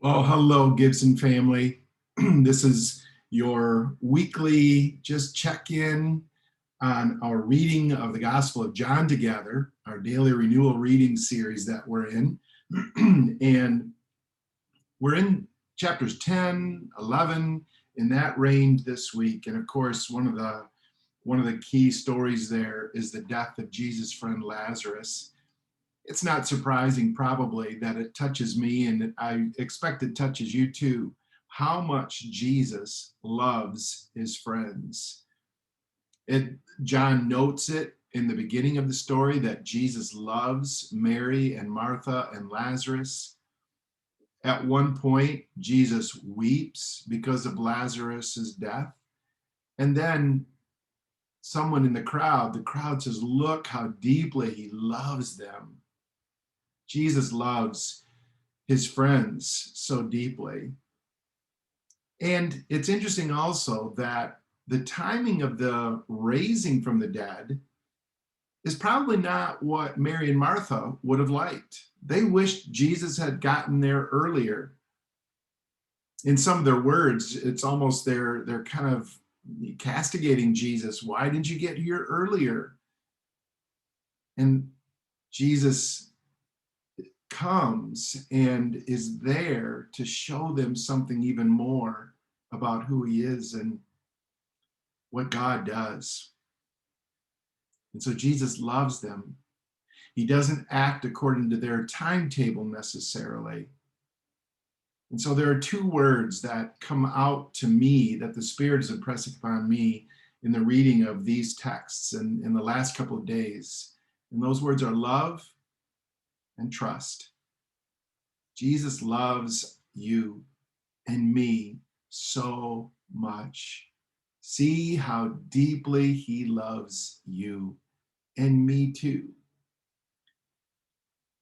Well, hello, Gibson family. This is your weekly just check in on our reading of the Gospel of John together, our daily renewal reading series that we're in. And we're in chapters 10, 11, in that range this week. And of course, one of the key stories there is the death of Jesus' friend Lazarus. It's not surprising, probably, that it touches me, and I expect it touches you too, how much Jesus loves his friends. John notes it in the beginning of the story that Jesus loves Mary and Martha and Lazarus. At one point, Jesus weeps because of Lazarus's death. And then someone in the crowd says, "Look how deeply he loves them." Jesus loves his friends so deeply. And it's interesting also that the timing of the raising from the dead is probably not what Mary and Martha would have liked. They wished Jesus had gotten there earlier. In some of their words, it's almost they're kind of castigating Jesus. Why didn't you get here earlier? And Jesus comes and is there to show them something even more about who he is and what God does. And so Jesus loves them. He doesn't act according to their timetable necessarily. And so there are two words that come out to me that the Spirit is impressing upon me in the reading of these texts and in the last couple of days. And those words are love and trust. Jesus loves you and me so much. See how deeply he loves you and me too.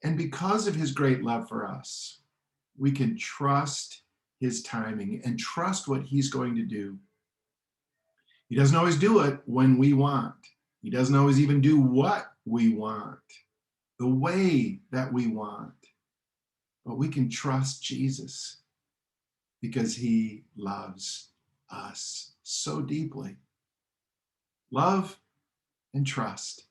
And because of his great love for us, we can trust his timing and trust what he's going to do. He doesn't always do it when we want. He doesn't always even do what we want, the way that we want. But we can trust Jesus because he loves us so deeply. Love and trust.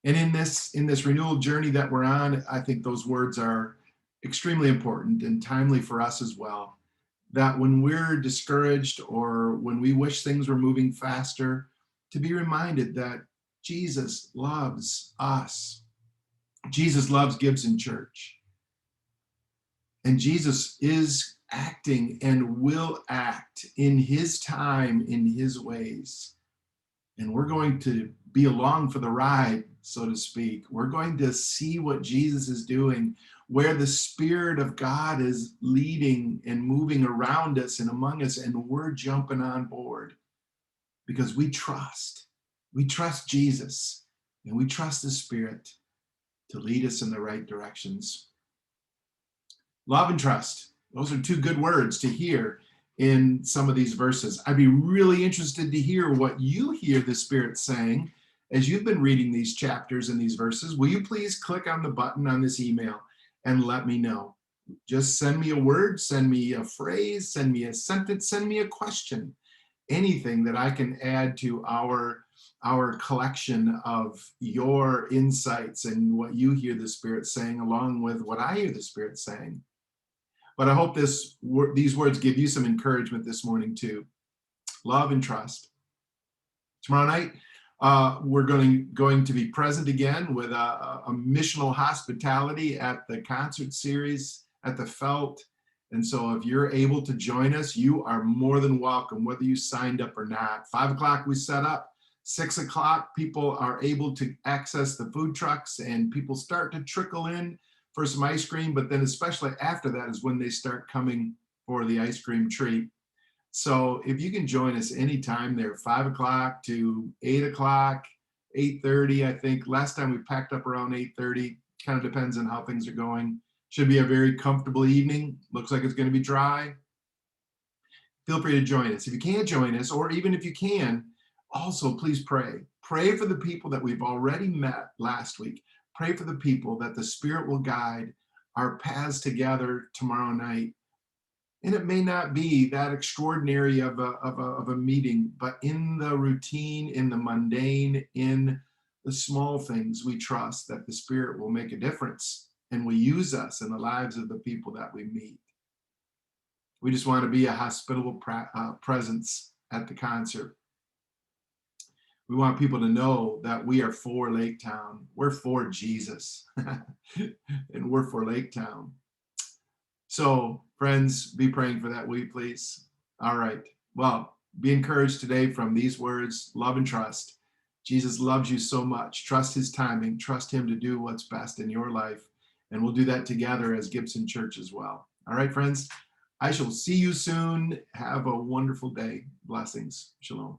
And in this renewal journey that we're on, I think those words are extremely important and timely for us as well. That when we're discouraged or when we wish things were moving faster, to be reminded that Jesus loves us. Jesus loves Gibson Church. And Jesus is acting and will act in his time, in his ways. And we're going to be along for the ride, so to speak. We're going to see what Jesus is doing, where the Spirit of God is leading and moving around us and among us, and we're jumping on board because we trust. We trust Jesus, and we trust the Spirit to lead us in the right directions. Love and trust. Those are two good words to hear in some of these verses. I'd be really interested to hear what you hear the Spirit saying as you've been reading these chapters and these verses. Will you please click on the button on this email and let me know? Just send me a word, send me a phrase, send me a sentence, send me a question, anything that I can add to our collection of your insights and what you hear the Spirit saying, along with what I hear the Spirit saying. But I hope these words give you some encouragement this morning too. Love and trust. Tomorrow night, we're going to be present again with a missional hospitality at the concert series at the Felt. And so if you're able to join us, you are more than welcome, whether you signed up or not. 5 o'clock we set up. 6 o'clock, people are able to access the food trucks and people start to trickle in for some ice cream, but then especially after that is when they start coming for the ice cream treat. So if you can join us anytime there, 5 o'clock to 8 o'clock, 8:30, I think. Last time we packed up around 8:30, kind of depends on how things are going. Should be a very comfortable evening. Looks like it's going to be dry. Feel free to join us. If you can't join us, or even if you can, also please pray. Pray for the people that we've already met last week. Pray for the people that the Spirit will guide our paths together tomorrow night And it may not be that extraordinary of a meeting, but in the routine, in the mundane, in the small things, we trust that the Spirit will make a difference and will use us in the lives of the people that we meet. We just want to be a hospitable presence at the concert. We want people to know that we are for Lake Town. We're for Jesus, and we're for Lake Town. So, friends, be praying for that, will you please? All right. Well, be encouraged today from these words, love and trust. Jesus loves you so much. Trust his timing. Trust him to do what's best in your life. And we'll do that together as Gibson Church as well. All right, friends. I shall see you soon. Have a wonderful day. Blessings. Shalom.